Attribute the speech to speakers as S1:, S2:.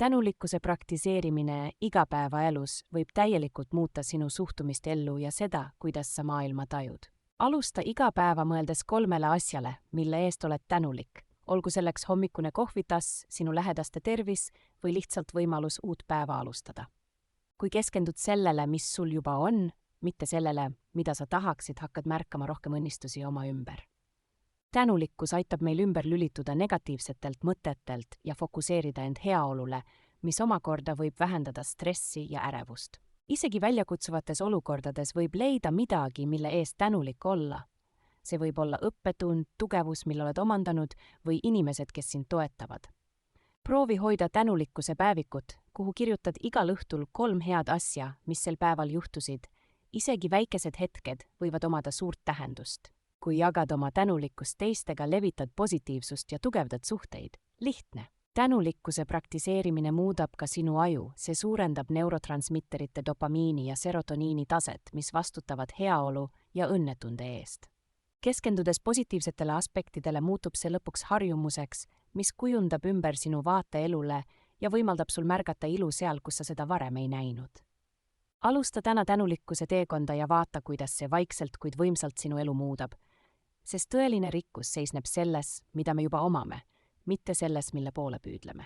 S1: Tänulikkuse praktiseerimine igapäevaelus võib täielikult muuta sinu suhtumist ellu ja seda, kuidas sa maailma tajud. Alusta iga päeva mõeldes 3 asjale, mille eest oled tänulik, olgu selleks hommikune kohvitass, sinu lähedaste tervis või lihtsalt võimalus uut päeva alustada. Kui keskendud sellele, mis sul juba on, mitte sellele, mida sa tahaksid, hakkad märkama rohkem õnnistusi oma ümber. Tänulikkus aitab meil ümber lülituda negatiivsetelt mõtetelt ja fokuseerida end heaolule, mis omakorda võib vähendada stressi ja ärevust. Isegi väljakutsuvates olukordades võib leida midagi, mille eest tänulik olla. See võib olla õppetund, tugevus, mille oled omandanud, või inimesed, kes sind toetavad. Proovi hoida tänulikkuse päevikut, kuhu kirjutad igal õhtul 3 head asja, mis sel päeval juhtusid. Isegi väikesed hetked võivad omada suurt tähendust. Kui jagad oma tänulikkust teistega, levitad positiivsust ja tugevdad suhteid. Lihtne. Tänulikkuse praktiseerimine muudab ka sinu aju, see suurendab neurotransmitterite dopamiini ja serotoniini taset, mis vastutavad heaolu ja õnnetunde eest. Keskendudes positiivsetele aspektidele muutub see lõpuks harjumuseks, mis kujundab ümber sinu vaate elule ja võimaldab sul märgata ilu seal, kus sa seda varem ei näinud. Alusta täna tänulikkuse teekonda ja vaata, kuidas see vaikselt, kuid võimsalt sinu elu muudab. Sest tõeline rikkus seisneb selles, mida me juba omame, mitte selles, mille poole püüdleme.